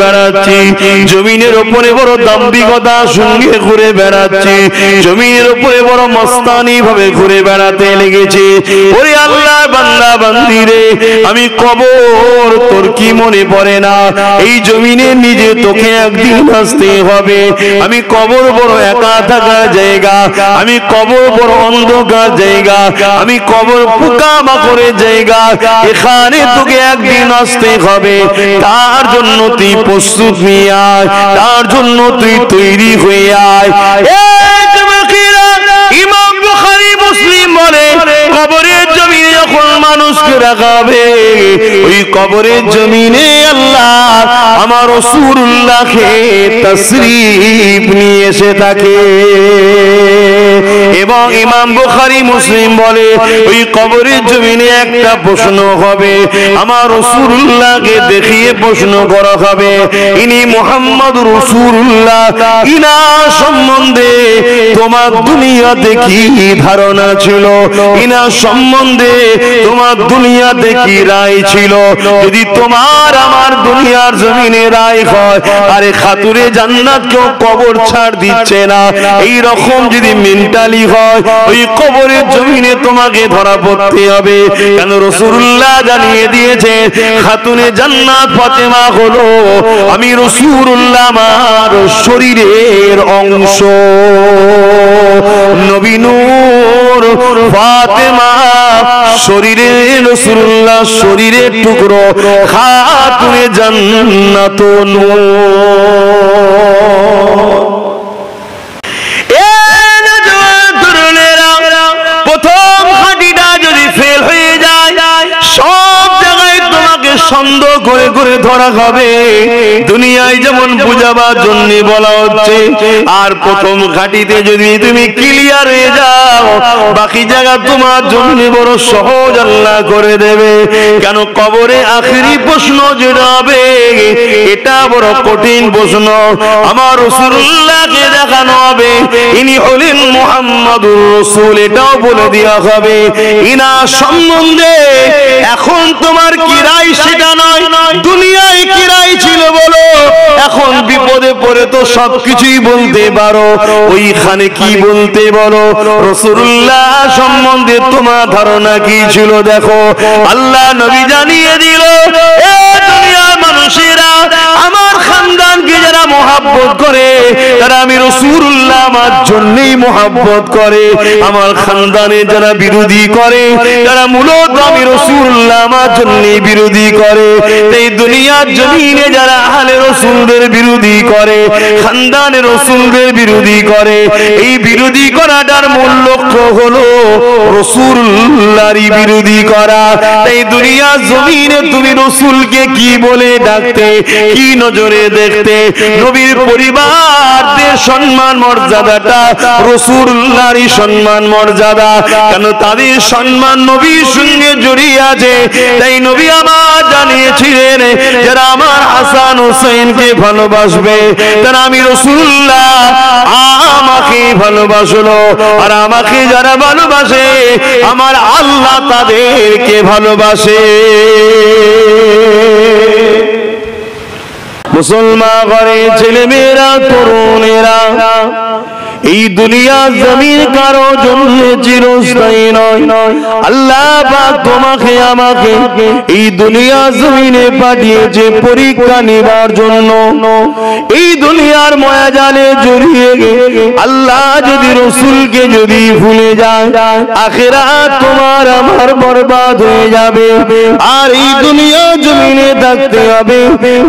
বেড়াচ্ছি, জমিনের উপরে বড় দাম্ভিকতা সঙ্গে ঘুরে বেড়াচ্ছি, জমিনের উপরে বড় মস্তানি ভাবে ঘুরে বেড়াতে লেগেছে। ওরে আল্লাহ বান্দা বান্দি রে, আমি কবর তোর কি মনে পড়ে না? এই জমিনে নিজে তোকে একদিন আসতে হবে। আমি কবর বড় একা থাকার জায়গা, আমি কবর বড় অন্ধকার জায়গা, আমি কবর পোকামাকড়ের জায়গা। এখানে তোকে একদিন আসতে হবে, তার জন্য তুই প্রস্তুত নিয়ে আয়, তার জন্য তুই তৈরি হয়ে আয়। ইমাম বুখারী মুসলিম বলে, কবরের জমিনে যখন মানুষকে রাখাবে, ওই কবরের জমিনে আল্লাহ আমার রাসূলুল্লাহকে তাশরীফ নিয়ে এসে থাকে। এবং ইমাম বুখারী মুসলিম বলে, ওই কবরের জমিনে একটা প্রশ্ন হবে, আমার রাসূলুল্লাহকে দেখিয়ে প্রশ্ন করা হবে, ইনি মুহাম্মদুর রাসূলুল্লাহ, ইনা সম্বন্ধে তোমার দুনিয়াতে কি ধারণা ছিল, ইনা সম্বন্ধে তোমার দুনিয়াতে কি রায় ছিল? যদি তোমার আমার দুনিয়ার জমিনে রায় হয়, আরে খাতুরে জান্নাত কেউ কবর ছাড় দিচ্ছে না, এই রকম যদি মেন্টালি হয়, ওই কবরের জমিনে তোমাকে ধরা পড়তে হবে। কেন রাসূলুল্লাহ জানিয়ে দিয়েছে, খাতুনে জান্নাত ফাতেমা হলো আমি রাসূলুল্লাহ আমার শরীরের অংশ। নবী নূর ফাতেমা শরীরের, রাসূলুল্লাহ শরীরের টুকরো, খাতুনে জান্নাত নূর। প্রথম হাঁটিটা যদি ফেল হয়ে যায়, সব জায়গায় তোমাকে সন্দেহ করে করে ধরা হবে। দুনিয়ায় যেমন বুঝাবার জন্য বলা হচ্ছে, আর প্রথম ঘাটিতে যদি তুমি ক্লিয়ার হয়ে যাও, বাকি জায়গা তোমার জন্য বড় সহজ আল্লাহ করে দেবে। কেন কবরে আখেরি প্রশ্ন যেটা হবে, এটা বড় কঠিন প্রশ্ন। আমার রাসূলুল্লাহকে দেখানো হবে, ইনি হলেন মুহাম্মাদুর রাসূল, এটাও বলে দেওয়া হবে। ইনা সম্বন্ধে এখন তোমার কি রায় সেটা নয়, দুনিয়ায় কি রায় ছিল বলো, এখন বিপদে পড়ে তো সবকিছুই বলতে পারো, ওইখানে কি বলতে বলো? রাসূলুল্লাহ সম্বন্ধে তোমার ধারণা কি ছিল দেখো। আল্লাহ নবী জানিয়ে দিল, এ দুনিয়ার মানুষেরা, আমার খানদানকে যারা মহব্বত করে, তারা আমি রাসূলুল্লাহ আমার জন্যই মহব্বত করে। আমার খানদানে যারা বিরোধী করে, তারা মূলত আমি রাসূলুল্লাহ আমার জন্যই বিরোধী করে। এই দুনিয়ার জমিনে যারা আহলে রাসূলদের বিরোধী করে, খানদানের রাসূলদের বিরোধী করে, এই বিরোধী করাটার মূল লক্ষ্য হলো রাসূলুল্লাহরই বিরোধী করা। এই দুনিয়ার জমিনে তুমি রাসূলকে কি বলে ডাকতে, কি নজরে দেখতে? নবীর পরিবারদের সম্মান মর্যাদাটা রাসূলুল্লাহরই সম্মান মর্যাদা। কেন তাদের সম্মান নবীর সঙ্গে জড়িয়ে আছে। তাই নবী আমার জানিয়েছিলেন, যারা আমার হাসান হুসাইনকে ভালোবাসবে, তারা আমি রাসূলুল্লাহ আমাকে ভালোবাসলো, আর আমাকে যারা ভালোবাসে, আমার আল্লাহ তাদেরকে ভালোবাসে। মুসলমান ঘরে ছেলেমেয়েরা, তরুণেরা, এই দুনিয়া জমিন কারো জন্য চিরস্থায়ী নয়। আল্লাহ পাক তোমাকে আমাকে এই দুনিয়া জমিনে পাঠিয়েছে পরীক্ষা নেবার জন্য। এই দুনিয়ার মায়াজালে জড়িয়ে আল্লাহ যদি রাসূলকে যদি ভুলে যায়, আখিরাত তোমার আমার বরবাদ হয়ে যাবে। আর এই দুনিয়া জমিনে থাকতে হবে,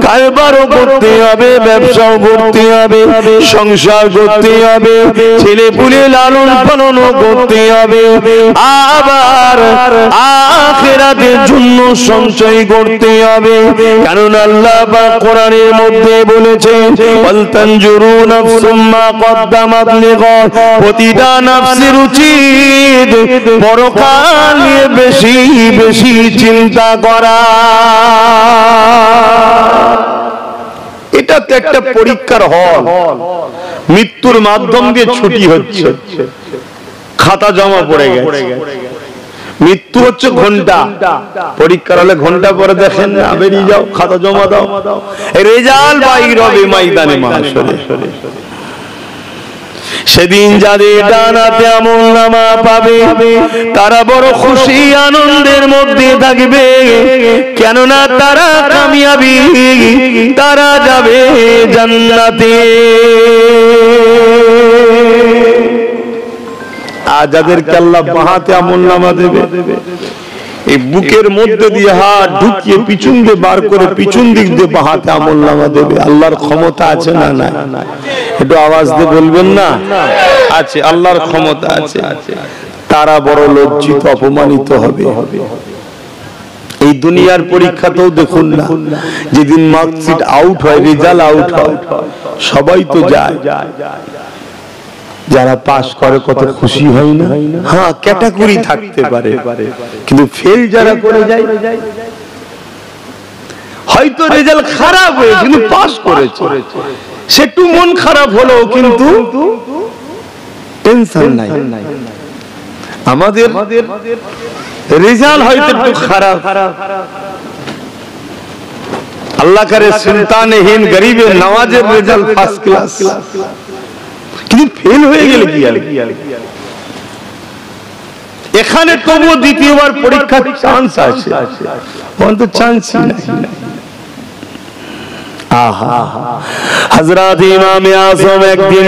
কারবারও করতে হবে, ব্যবসাও করতে হবে, সংসার করতে হবে, ছেলে পুলে লালন পালন করতে হবে, আবার আখিরাতের জন্য সঞ্চয় করতে হবে। কারণ আল্লাহ পাক কোরআনের মধ্যে বলেছে, ওয়াল তানজুরু নাফসুম মা কদ্দামাত লিগাদ, প্রতিটা নফসের উচিত পরকাল নিয়ে বেশি বেশি চিন্তা করা। এটা তো একটা পরীক্ষার হল। মৃত্যুর মাধ্যম দিয়ে ছুটি হচ্ছে, খাতা জমা পড়ে গেছে, মৃত্যু হচ্ছে ঘন্টা, পরীক্ষার হলে ঘন্টা পরে দেখেন না, বেরিয়ে যাও, খাতা জমা দাও, রেজাল্ট বাইর হবে ময়দানে মাহশরে। সেদিন যাদের ডানাতে আমলনামা পাবে তারা বড় খুশি আনন্দের মধ্যে থাকবে, কেননা তারা কামিয়াবি, তারা যাবে জান্নাতে। আর যাদেরকে আল্লাহ বাহাতে আমলনামা দেবে, এই বুকের মধ্যে দিয়ে হাত ঢুকিয়ে পিছন দিয়ে বার করে পিছন দিক দিয়ে বাহাতে আমলনামা দেবে। আল্লাহর ক্ষমতা আছে না নাই? একটু আওয়াজ দিয়ে বলবেন না? আছে, আল্লাহর ক্ষমতা আছে। তারা বড় লজ্জিত অপমানিত হবে। এই দুনিয়ার পরীক্ষাতেও দেখুন না, যেদিন মার্কশিট আউট হয়, রেজাল্ট আউট হয়, সবাই তো যায়, যারা পাস করে কত খুশি হয় না? হ্যাঁ, ক্যাটাগরি থাকতে পারে, কিন্তু ফেল যারা করে যায়, হয়তো রেজাল্ট খারাপ হয়েছে কিন্তু পাস করেছে, সেটু মন খারাপ হলো কিন্তু টেনশন নাই। আমাদের রেজাল্ট হয়তো একটু খারাপ, আল্লাহ করে সুলতানহীন গরিবের নওয়াজের রেজাল্ট ফার্স্ট ক্লাস, কিন্তু ফেল হয়ে গেলে কি আর? এখানে তবুও দ্বিতীয়বার পরীক্ষার চান্স আছে, অন্ত চান্সই নাই। হযরত ইমামে আযম একদিন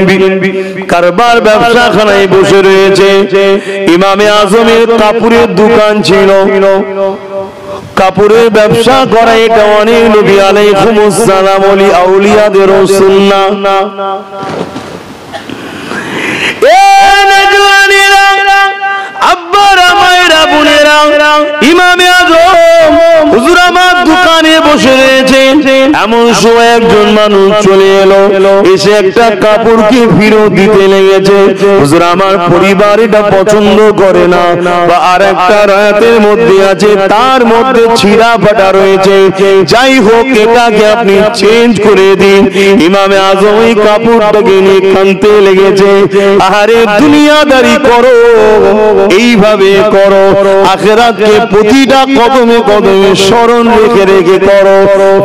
কারবার ব্যবসাখানায় বসে রয়েছে। ইমামে আযমের কাপড়ের দোকান ছিল, কাপড়ের ব্যবসা করা এটা অনেক নবী আলাইহিস সালাম ওলি আউলিয়াদের সুন্নাহ। আব্বারা মায়েরা বোনেরা, ইমামে আযম হুজুর আমার দোকানে বসে রয়েছে, এমন সময় একজন মানুষ চলে এলো, এসে একটা কাপড়কে ফেরত দিতে লেগেছে। হুজুর আমার পরিবার এটা পছন্দ করে না, বা আর একটা রায়াতের মধ্যে আছে তার মধ্যে ছিঁড়া ফাটা রয়েছে, যাই হোক এটাকে আপনি চেঞ্জ করে দিন। ইমামে আযম ওই কাপড়টাকে নিয়ে কাঁদতে লেগেছে। আহারে দুনিয়াদারি করো, এইভাবে করো, আখিরাতকে প্রতিটা কদমে কদমে স্মরণ রেখে রেখে করো।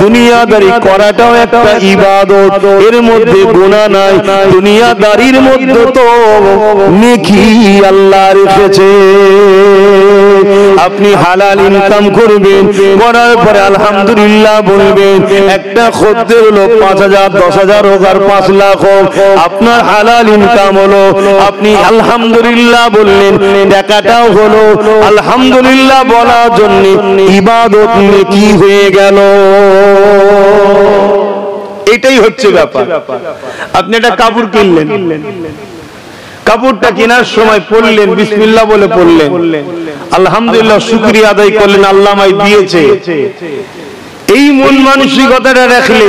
দুনিয়াদারি করাটাও একটা ইবাদত, এর মধ্যে গুনাহ নাই। দুনিয়াদারির মধ্যে তো নেকি আল্লাহ রেখেছে। আপনি হালাল ইনকাম করবেন, করার পরে আলহামদুলিল্লাহ বলবেন। একটা খদ্দের হলো 5,000 10,000 হোক আর 5 লাখ হোক, আপনার হালাল ইনকাম হলো, আপনি আলহামদুলিল্লাহ বললেন, টাকাটাও হলো। আলহামদুলিল্লাহ বলার জন্য ইবাদত নেকি হয়ে গেল। এটাই হচ্ছে ব্যাপার। আপনি একটা কাপড় কিনলেন, কাপড়টা কেনার সময় পড়লেন, বিসমিল্লাহ বলে পড়লেন, আলহামদুলিল্লাহ শুকরিয়া আদায় করলেন, আল্লাহ আমায় দিয়েছে। এই মন মানসিকতাটা রাখলে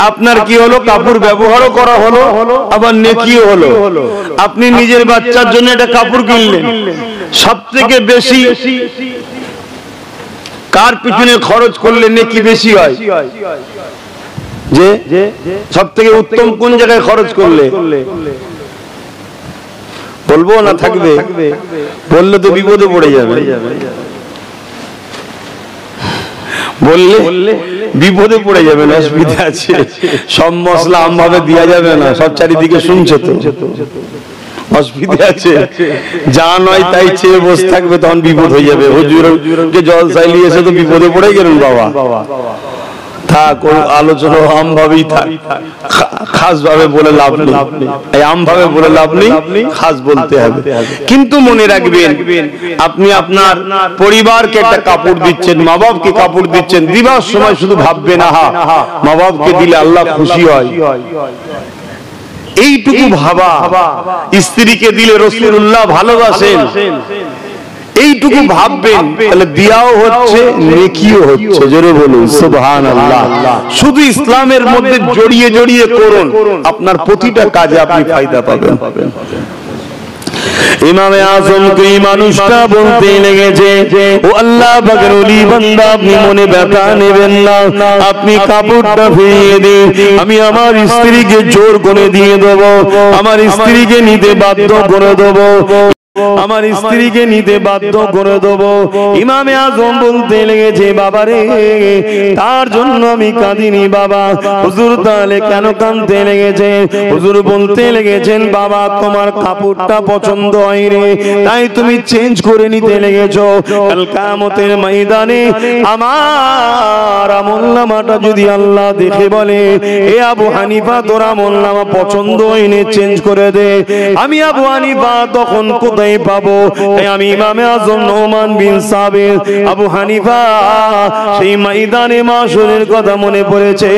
আপনার কি হলো? কাপড় ব্যবহারও করা হলো, আবার নেকিও হলো। আপনি নিজের বাচ্চার জন্য একটা কাপড় কিনলেন, সবথেকে বেশি কার পিছনে খরচ করলে নেকি বেশি হয়? যে সবথেকে উত্তম কোন জায়গায় খরচ করলে? বলবো না থাকবে? বললে তো বিপদে পড়ে যাবে, বললে বিপদে পড়ে যাবেন, অসুবিধা আছে। সব মশলা আমভাবে দেওয়া যাবে না, সব চারিদিকে শুনছে তো, অসুবিধা আছে। যা নয় তাই চেয়ে বসে থাকবে, তখন বিপদ হয়ে যাবে। হুজুরকে জল চাইলে এসে তো বিপদে পড়ে গেলেন বাবা। থাক, আলোচনা আমভাবেই থাক, খাস ভাবে বলে লাভ নেই। এই আমভাবে বলে লাভ নেই, খাস বলতে হবে। কিন্তু মনে রাখবেন, আপনি আপনার পরিবারকে একটা কাপড় দিচ্ছেন, মা বাপকে কাপড় দিচ্ছেন, দিবার সময় শুধু ভাববেন আহা মা বাপকে দিলে আল্লাহ খুশি হয়, এইটুকু ভাবা। স্ত্রীকে দিলে রাসূলুল্লাহ ভালোবাসেন, এইটুকু ভাববেন, তাহলে বিয়াও হচ্ছে, নেকিও হচ্ছে। জোরে বলুন সুবহানাল্লাহ। শুধু ইসলামের মধ্যে জড়িয়ে জড়িয়ে করুন, আপনার প্রতিটা কাজে আপনি ফায়দা পাবেন। ইমামে আযমকে এই মানুষটা বলতে লেগেছে, ও আল্লাহ পাকের ওলি বান্দা, আপনি মনে ব্যথা নেবেন না, আপনি কাপড়টা ফিরিয়ে দিন, আমি আমার স্ত্রীকে জোর করে দিয়ে দেবো, আমার স্ত্রীকে নিতে বাধ্য করে দেবো। আমার স্ত্রীকে নিতে বাধ্য করে দেবো। ইমামে আজম বলতে লেগেছে, বাবারে তার জন্য আমি কাঁদিনি বাবা। হুজুর তাহলে কেন কাঁদতে লেগেছে? হুজুর বলতে লেগেছেন, বাবা তোমার কাপড়টা পছন্দ হয়নি, তাই তুমি চেঞ্জ করে নিতে লেগেছো। কাল কিয়ামতের ময়দানে আমার আমলনামাটা যদি আল্লাহ দেখে বলে, এ আবু হানিফা তোর আমলনামা পছন্দ হয়নি, চেঞ্জ করে দে, আমি আবু হানিফা তখন কোথায় পাবো? তাই আমি ইমামে আজম নোমান বিন সাবিত আবু হানিফা সেই ময়দানে মাশরের কথা মনে পড়েছে,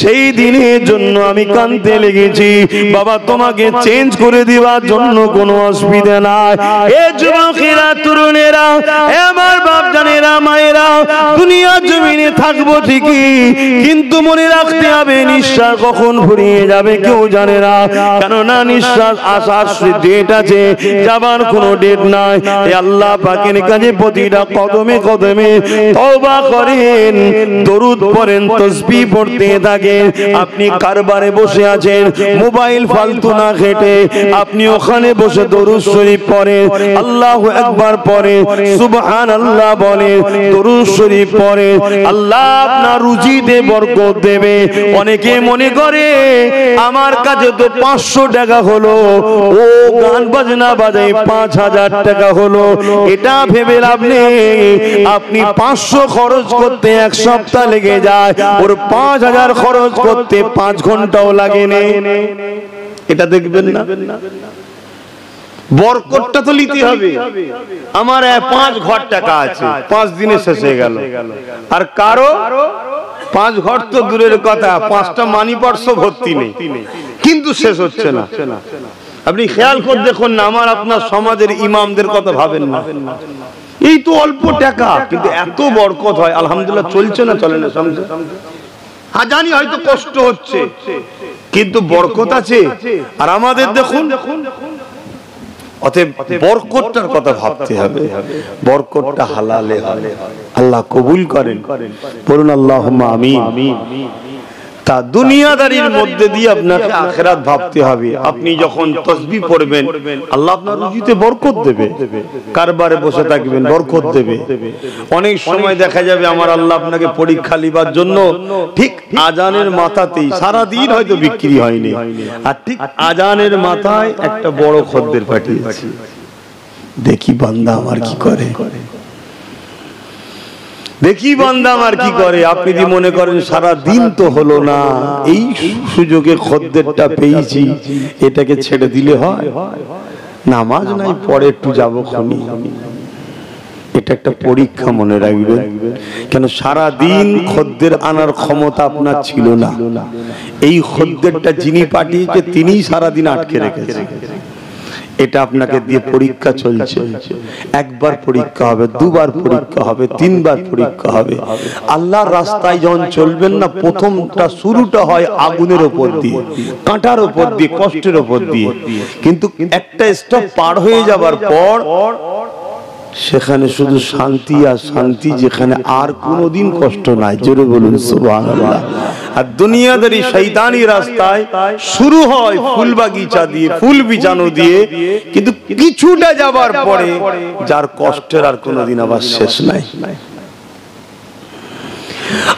সেই দিনের জন্য আমি কাঁদতে লেগেছি। বাবা তোমাকে চেঞ্জ করে দেওয়ার জন্য কোনো অসুবিধা নাই। এ যুবকেরা, তরুণেরা, আমার বাপজানেরা, মায়েরা, দুনিয়া জমিনে থাকবো ঠিকই, কিন্তু মনে রাখতে হবে নিঃশ্বাস কখন ফুরিয়ে যাবে কেউ জানে না। কেননা নিঃশ্বাস আসার ডেট আছে, যাবার কোনো ডেট নাই। আল্লাহ পাকের কাছে প্রতিটা কদমে কদমে তওবা করেন, দরুদ পড়েন, তাসবিহ পড়তে থাকেন। আপনি কারবারে বসে আছেন, মোবাইল ফালতু না ঘেটে আপনি ওখানে বসে দরুদ শরীফ পড়েন, আল্লাহু আকবার পড়েন, সুবহানাল্লাহ বলেন, দরুদ শরীফ পড়েন, আল্লাহ আপনার রুজিতে বরকত দেবে। অনেকে মনে করে আমার কাছে তো 500 টাকা হলো, ও গান বাজনা বাজায় 5000 টাকা হলো, এটা ভেবে লাভ নেই। আপনি 500 খরচ করতে এক সপ্তাহ লেগে যায়, ওর 5000 খরচ করতে 5 ঘন্টাও লাগে না। এটা দেখবেন না, বরকতটা তো নিতে হবে। আমার 5 ঘর টাকা আছে, 5 দিনে শেষ হয়ে গেল। আর কারো 5 ঘর তো দূরের কথা, 5টা মানি পার্সও ভর্তি নেই, কিন্তু শেষ হচ্ছে না। আপনি খেয়াল করে দেখুন না, আমার আপনার সমাজের ইমামদের কথা ভাবেন না। এই তো অল্প টাকা, কিন্তু এত বরকত হয়। আলহামদুলিল্লাহ চলছে না, চলে না? হ্যাঁ জানি হয়তো কষ্ট হচ্ছে, কিন্তু বরকত আছে। আর আমাদের দেখুন, অতএব বরকতটার কথা ভাবতে হবে, বরকতটা হালালে হবে, আল্লাহ কবুল করেন, বলুন আল্লাহুম্মা আমিন। তা দুনিয়াদারির মধ্যে দিয়ে আপনাকে আখিরাত ভাবতে হবে। আপনি যখন তাসবিহ পড়বেন, আল্লাহ আপনার রুজিতে বরকত দেবে। কারবারে বসে থাকবেন, বরকত দেবে। অনেক সময় দেখা যাবে আমার আল্লাহ আপনাকে পরীক্ষা লিবার জন্য ঠিক আজানের মাথাতেই, সারা দিন হয়তো বিক্রি হয়নি, আর ঠিক আজানের মাথায় একটা বড় খদ্দের পাঠিয়েছে, দেখি বান্দা আমার কি করে, দেখি বান্দা আমার কি করে। আপনি যদি মনে করেন সারা দিন তো হলো না, এই সুযোগে খদ্দেরটা পেয়েছি, এটাকে ছেড়ে দিলে হয়? নামাজ নাই, পরে একটু যাবো খনি। এটা একটা পরীক্ষা, মনে রাখবেন। কেন সারা দিন খদ্দের আনার ক্ষমতা আপনার ছিল না, এই খদ্দেরটা যিনি পাঠিয়েছে তিনিই সারা দিন আটকে রেখেছে। এটা আপনাকে দিয়ে পরীক্ষা চলছে। একবার পরীক্ষা হবে, দুবার পরীক্ষা হবে, 3 বার পরীক্ষা হবে। আল্লাহর রাস্তায় যখন চলবেন না, প্রথমটা শুরুটা হয় আগুনের উপর দিয়ে, কাঁটার উপর দিয়ে, কষ্টের উপর দিয়ে, কিন্তু একটা স্টপ পার হয়ে যাবার পর সেখানে শুধু শান্তি আর শান্তি, যেখানে আর কোনোদিন কষ্ট নাই। জোরে বলুন সুবহানাল্লাহ। আর দুনিয়াদারি শয়তানি রাস্তায় শুরু হয় ফুল বাগিচা দিয়ে, ফুল বিছানো দিয়ে, কিন্তু কিছুটা যাবার পরে যার কষ্টের আর কোনোদিন আবার শেষ নাই।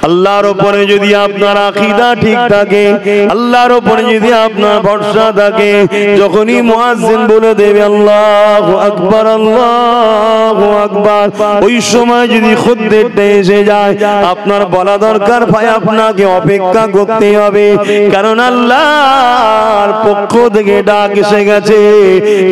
আল্লাহর উপরে যদি আপনার আকীদা ঠিক থাকে, আল্লাহর উপরে যদি আপনার ভরসা থাকে, যখনই মুয়াজ্জিন বলে দেবে আল্লাহু আকবার, আল্লাহু আকবার, ওই সময় যদি খদ্দেরটা এসে যায়, আপনার বলা দরকার ভাই আপনাকে অপেক্ষা করতে হবে, কারণ আল্লাহর পক্ষ থেকে ডাক এসে গেছে।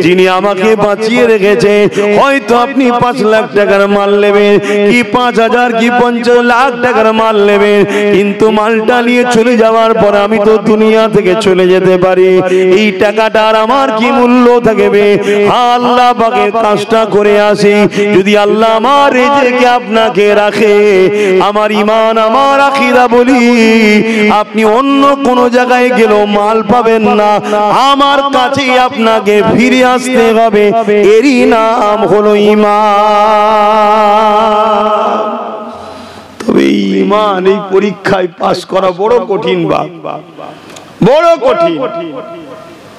যিনি আমাকে বাঁচিয়ে রেখেছে, হয়তো আপনি 5 লাখ টাকার মাল নেবেন, কি 5000 কি 50 লাখ টাকার মাল নেবেন, কিন্তু মালটা নিয়ে চলে যাওয়ার পর আমি তো দুনিয়া থেকে চলে যেতে পারি, এই টাকাটার আমার কি মূল্য থাকবে? আল্লাহ পাকের কাজটা করে আসি, যদি আল্লাহ আমার রিজিকে আপনাকে রাখে, আমার ঈমান আমার আকীদা বলি, আপনি অন্য কোন জায়গায় গেলেও মাল পাবেন না, আমার কাছেই আপনাকে ফিরে আসতে হবে। এরই নাম হলো ঈমান। তবে ঈমান, এই পরীক্ষায় পাস করা বড় কঠিন, বড় কঠিন।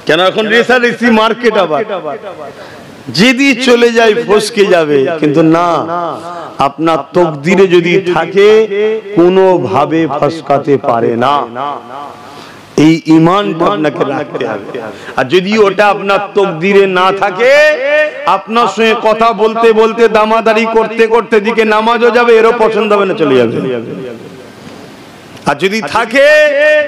কেন এখন রেসারেসি মার্কেট, আবার যদি চলে যায় ফসকে যাবে, কিন্তু না, আপনার তকদিরে যদি থাকে কোনোভাবে ফসকাতে পারে না। এই ঈমানটা আপনাকে রাখতে হবে। আর যদি ওটা আপনার তকদিরে না থাকে, আপনার সঙ্গে কথা বলতে বলতে দামাদারি করতে করতে দিকে নামাজও যাবে, এরও পছন্দ হবে না, চলে যাবে। আর যদি থাকে,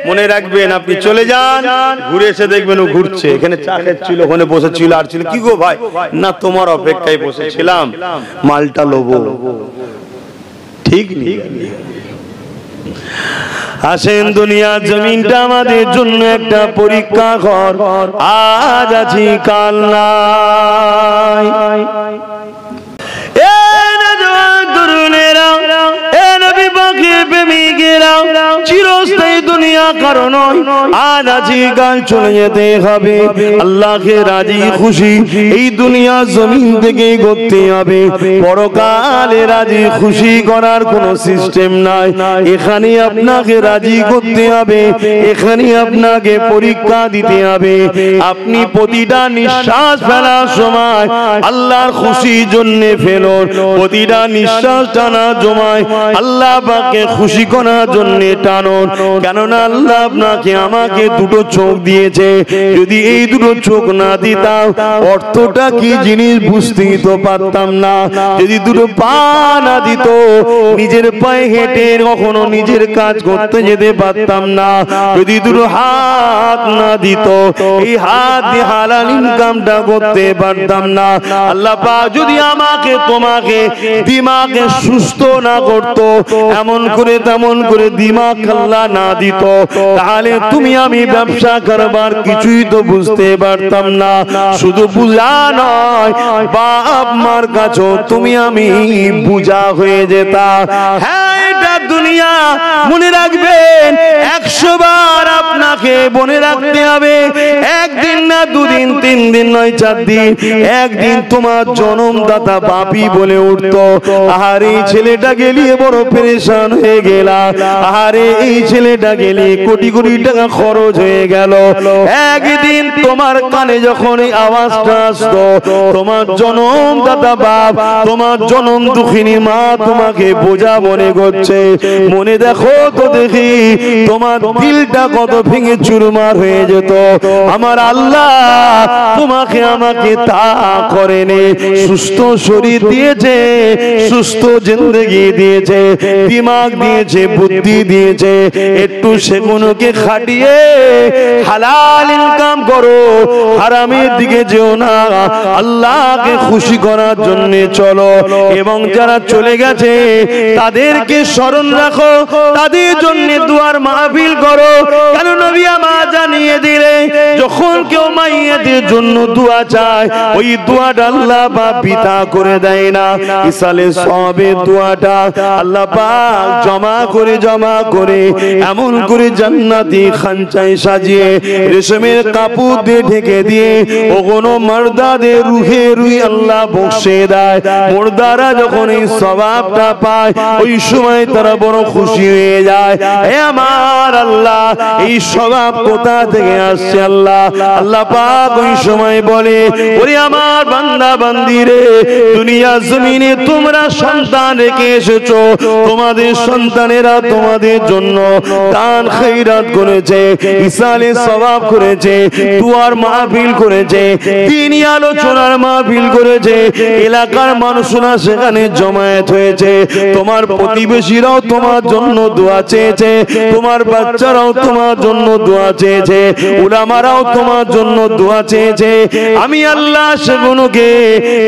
মনে রাখবেন আপনি চলে যান, ঘুরে এসে দেখবেন ও ঘুরছে, এখানে চা খাচ্ছিল, ওখানে বসেছিল, আর ছিল কি গো ভাই, না তোমার অপেক্ষায় বসেছিলাম, মালটা লোবো। ঠিক নেই। আসেন, দুনিয়ার জমিনটা আমাদের জন্য একটা পরীক্ষা ঘর, আজ আছি কাল নাই। চিরস্থায়ী দুনিয়া কারণ আজ আছি কাল চলে যেতে হবে। আল্লাহকে রাজি খুশি এই দুনিয়া জমিন থেকে করতে হবে। পরকালে রাজি খুশি করার কোনো সিস্টেম নাই। এখানে আপনাকে রাজি করতে হবে, এখানে আপনাকে পরীক্ষা দিতে হবে। আপনি প্রতিটা নিঃশ্বাস ফেলার সময় আল্লাহর খুশির জন্য ফেলুন, প্রতিটা নিঃশ্বাস টানার সময় আল্লাহ পাককে খুশি করার জন্য টানুন। কেননা আল্লাহ আপনাকে আমাকে দুটো চোখ দিয়েছে, যদি এই দুটো চোখ না দিতাম অর্থটা কি জিনিস বুঝতেই তো পারতাম না। যদি দুটো পা না দিত, নিজের পায়ে হেঁটে কখনো নিজের কাজ করতে যেতে পারতাম না। যদি দুটো হাত না দিত, এই হাত দিয়ে হালাল ইনকামটা করতে পারতাম না। আল্লাহ পাক যদি আমাকে তোমাকে দিমাগে সুস্থ না করত, এমন করে তেমন করে দিমাগ আল্লাহ না দিত, তাহলে তুমি আমি ব্যবসা কারবার কিছুই তো বুঝতে পারতাম না। শুধু বুঝা নয়, বাপ মার কাছেও তুমি আমি বুঝা হয়ে যেতাম। হ্যাঁ, এটা দুনিয়া, মনে রাখবেন 100 বার আপনাকে মনে রাখতে হবে। একদিন না, দুদিন, 3 দিন নয়, 4 দিন, একদিন তোমার জন্মদাতা বাপি বলে উঠতো, আরে এই ছেলেটা গেলিয়ে বড় পেরেশান হয়ে গেলা, আরে এই ছেলেটা গেলে কোটি কোটি টাকা খরচ হয়ে গেল। একদিন তোমার কানে যখন এই আওয়াজটা আসতো, তোমার জন্মদাতা বাপ, তোমার জন্ম দুঃখিনী মা তোমাকে বোঝা মনে করছে, মনে দেখো তো দেখি তোমার দিলটা কত ভেঙে চুরমার হয়ে যেত। আমার আল্লাহ তোমাকে আমাকে তা করেনি, সুস্থ শরীর দিয়েছে, সুস্থ জিন্দেগি দিয়েছে, দিমাগ দিয়েছে, বুদ্ধি দিয়েছে। একটু সেগুলোকে খাটিয়ে হালাল ইনকাম করো, হারামের দিকে যেও না, আল্লাহকে খুশি করার জন্য চলো। এবং যারা চলে গেছে তাদেরকে স্মরণ রাখো, তাদের জন্য দুয়ার মাহফিল করো। কেন নবী আমার জানিয়ে দিলে, যখন কেউ মাইয়াদের জন্য দোয়া চায়, ওই দোয়াটা আল্লাহ পাক পিতা করে দেয় না। ইসালে সবের দোয়াটা আল্লাহ পাক জমা করে এমন করে জান্নাতি খানচায় সাজিয়ে রেশমের কাপড় দিয়ে ঢেকে দিয়ে ওগুলো মারদাদের রুহে রুই আল্লাহ বক্সে দেয়। মুর্দারা যখন এই সওয়াবটা পায়, ওই সময় তারা বড় খুশি হয়ে যায়। হে আমার আল্লাহ, এই সওয়াব কোথা থেকে আসছে আল্লাহ? আল্লাহ পাক ওই সময় বলে, ওরে আমার বান্দা বান্দিরে, দুনিয়া জমিনে তোমরা সন্তান রেখে এসেছো, তোমাদের সন্তানেরা তোমাদের জন্য দান খৈরাত করেছে, ইসালে সওয়াব করেছে, দুয়ার মাহফিল করেছে, দ্বীনি আলোচনার মাহফিল করেছে, এলাকার মানুষরা সেখানে জমায়েত হয়েছে। তোমার প্রতিবেশীরাও তোমার জন্য দোয়া চেয়েছে, তোমার বাচ্চারাও তোমার জন্য দোয়া চেয়েছে, উলামারাও তোমার জন্য দোয়া চেয়েছে। আমি আল্লাহ সেগুলোকে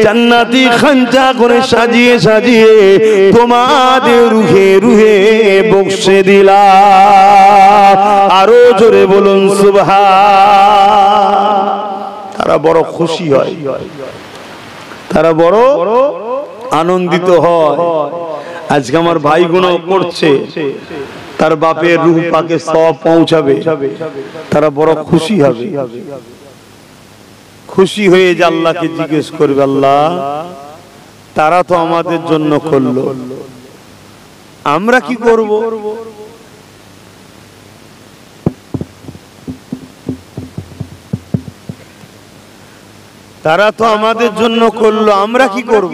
জান্নাতি খানচা করে সাজিয়ে সাজিয়ে তোমাদের রুহে রুহে বক্সে দিলাম। আরো জোরে বলুন সুবহান। তারা বড় খুশি হয়, তারা বড় আনন্দিত হয়। আজকে আমার ভাইগুলো করছে, তার বাপের রূহ পাকে সওয়াব পৌঁছাবে, তারা বড় খুশি হবে। খুশি হয়ে যে আল্লাহকে জিজ্ঞেস করবে, আল্লাহ তারা তো আমাদের জন্য করলো, আমরা কি করব? তারা তো আমাদের জন্য করলো, আমরা কি করব?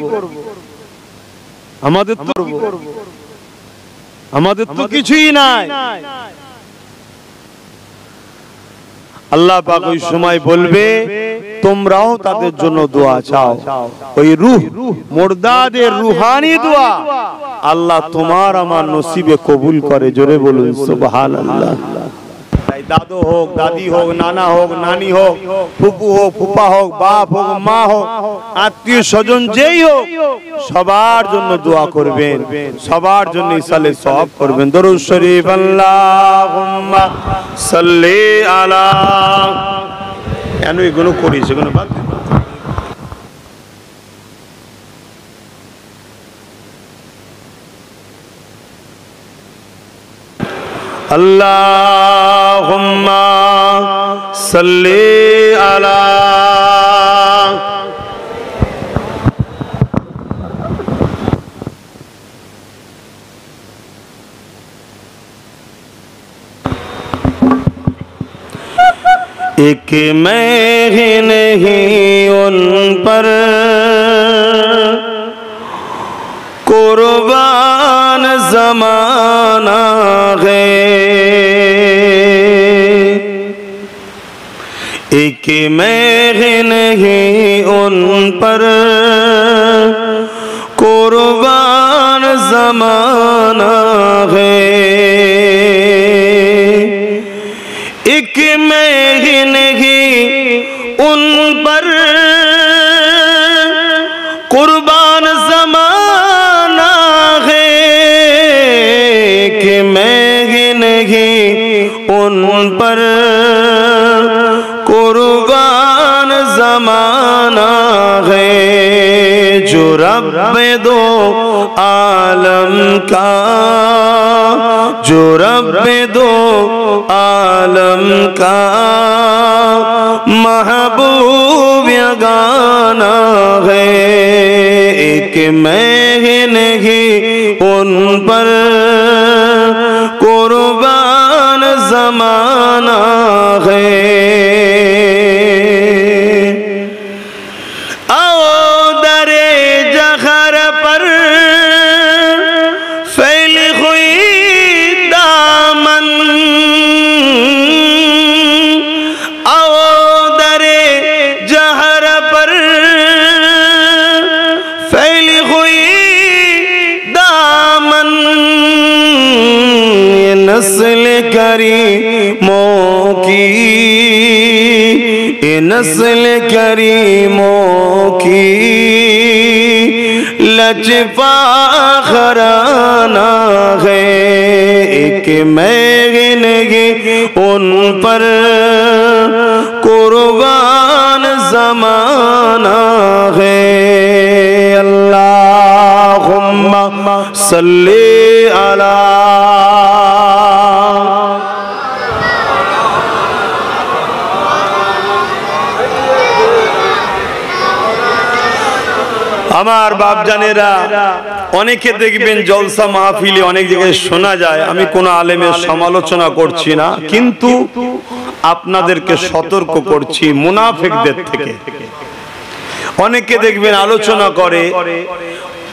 আমাদের তো কিছুই নাই। আল্লাহ পাক ওই সময় বলবে তোমরাও তাদের জন্য দোয়া চাও। ওই রূহ মুর্দাদের রুহানি দোয়া আল্লাহ তোমার আমার নসিবে কবুল করে। জোরে বলুন সুবহানাল্লাহ। দাদু হোক, দাদি হোক, নানা হোক, নানি হোক, ফুপু হোক, ফুপা হোক, বাপ হোক, মা হোক, আত্মীয় স্বজন যেই হোক, সবার জন্য দোয়া করবেন, সবার জন্য ইসালে সওয়াব করবেন। দরুদ শরীফ আল্লাহুম্মা সাল্লি আলা। কেন এগুলো করি, সেগুলো বাদ দিন। আল্লাহুম্মা সাল্লি আলা। एक मैं ही नहीं उन पर कुर्बान ज़माना है, एक मैं ही नहीं उन पर कुर्बान ज़माना है, एक मैं ही नहीं उन पर कुर्बान ज़माना है, कि मैं ही नहीं उन पर कुर्बान ज़माना है, जो रब दो आलम का, जो रब दो आलम का महबूब यगाना है, एक मैं ही नहीं उन पर कुर्बान ज़माना है। आओ दरे जहर पर फैली हुई दामन, आओ दरे जहर पर फैली हुई दामन, ये नस्ल करीमों की, ये नस्ल करीमों की लचपा घराना है, एक मैं ही नहीं उन पर कुर्बान ज़माना है। अल्लाहुम्मा सल्ली अला। আমার বাপ জানেরা, অনেকে দেখবেন জলসা মাহফিলে অনেক জায়গায় শোনা যায়, আমি কোন আলেমের সমালোচনা করছি না, কিন্তু আপনাদেরকে সতর্ক করছি মুনাফিকদের থেকে। অনেকে দেখবেন আলোচনা করে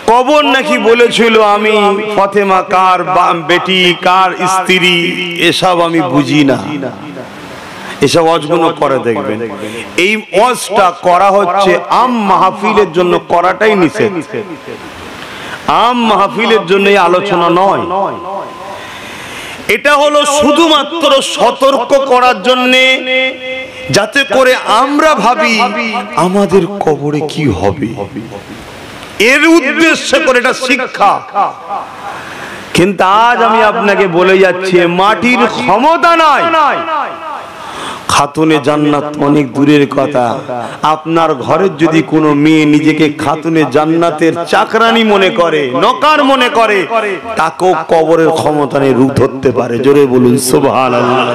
কবর নাকি বলেছিল আমি ফাতেমা কার বেটি, কার স্ত্রী, এসব আমি বুঝি না, এসব ওয়াজগুলো করে দেখবেন। এই ওয়াজটা করা হচ্ছে আম মাহফিলের জন্য, করাটাই নিষেধ। আম মাহফিলের জন্য এই আলোচনা নয়, এটা হলো শুধুমাত্র সতর্ক করার জন্য, যাতে করে আমরা ভাবি আমাদের কবরে কি হবে, এর উদ্দেশ্য করে এটা শিক্ষা। কিন্তু আজ আমি আপনাকে বলে যাচ্ছি মাটির ক্ষমতা নাই। খাতুনে জান্নাত অনেক দূরের কথা, আপনার ঘরের যদি কোনো মেয়ে নিজেকে খাতুনে জান্নাতের চাকরানি মনে করে, নকার মনে করে, তাকেও কবরের ক্ষমতা নিয়ে রূপ ধরতে পারে। জোরে বলুন সুবহানাল্লাহ।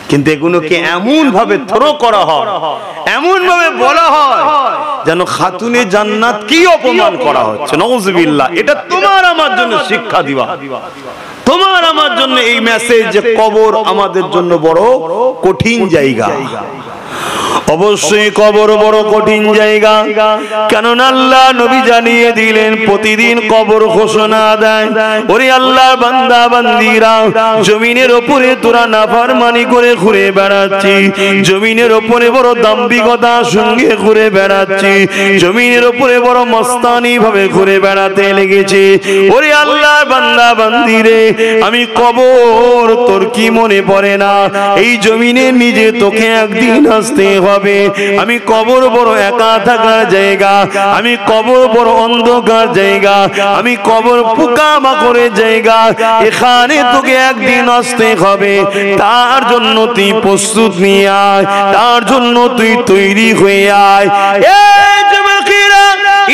কিন্তু এগুলোকে এমন ভাবে থ্রো করা হয়, এমন ভাবে বলা হয় যেন খাতুনে জান্নাত কি অপমান করা হচ্ছে। নাউজুবিল্লাহ। এটা তোমার আমার জন্য শিক্ষা দিবা, তোমার আমার জন্য এই মেসেজ যে কবর আমাদের জন্য বড় কঠিন জায়গা। অবশ্যই কবর বড় কঠিন জায়গা, কেননা আল্লাহ নবী জানিয়ে দিলেন প্রতিদিন কবর ঘোষণা দেয়, ওরে আল্লাহর বান্দা বান্দিরা, জমিনের উপরে তোরা নাফরমানি করে ঘুরে বেড়াচ্ছি, জমিনের উপরে বড় দাম্ভিকতার সঙ্গে ঘুরে বেড়াচ্ছি, জমিনের উপরে বড় মস্তানি ভাবে ঘুরে বেড়াতে লেগেছে, ওরে আল্লাহর বান্দা বান্দিরে, আমি কবর তোর কি মনে পড়ে না? এই জমিনে নিজে তোকে একদিন আসতে হবে। আমি কবর বড় একা থাকার জায়গা, আমি কবর বড় অন্ধকার জায়গা, আমি কবর পোকামাকড়ের জায়গা, এখানে তোকে একদিন আসতে হবে। তার জন্য তুই প্রস্তুত নিয়ে আয়, তার জন্য তুই তৈরি হয়ে আয়। এই যুবকেরা,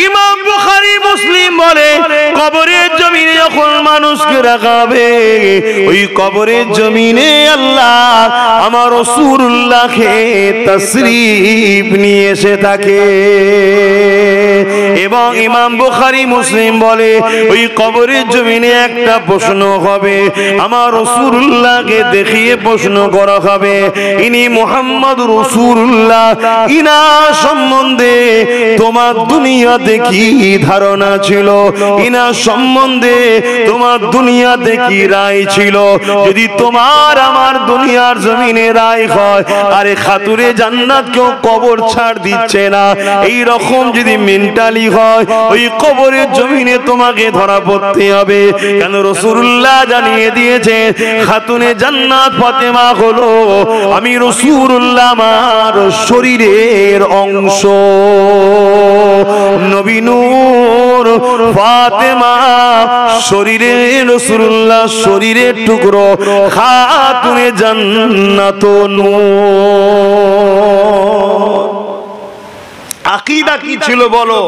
ইমাম বুখারী মুসলিম বলে কবরের জমিনে যখন মানুষকে রাখাবে, ওই কবরের জমিনে আল্লাহ আমার রাসূলুল্লাহকে তাশরীফ নিয়ে এসে থাকে। এবং ইমাম বুখারী মুসলিম বলে ওই কবরের জমিনে একটা প্রশ্ন হবে, আমার রাসূলুল্লাহকে দেখিয়ে প্রশ্ন করা হবে, ইনি মুহাম্মদ রাসূলুল্লাহ, ইনা সম্বন্ধে তোমার দুনিয়াতে কি ধারণা ছিল, ইনা সম্বন্ধে তোমার দুনিয়াতে কি রায় ছিল? যদি তোমার আমার দুনিয়ার জমিনে রায় হয়, আরে খাতুরে জান্নাত কেউ কবর ছাড় দিচ্ছে না, এই রকম যদি মেন্টালি হয়, ওই কবরের জমিনে তোমাকে ধরা পড়তে হবে। কেন রাসূলুল্লাহ জানিয়ে দিয়েছে, খাতুনে জান্নাত ফাতেমা হলো আমি রাসূলুল্লাহ আমার শরীরের অংশ, নবী নূর ফাতেমা শরীরের, রাসূলুল্লাহ শরীরের টুকরো, খাতুনে জান্নাত নূর। আকীদা কি ছিল বলো?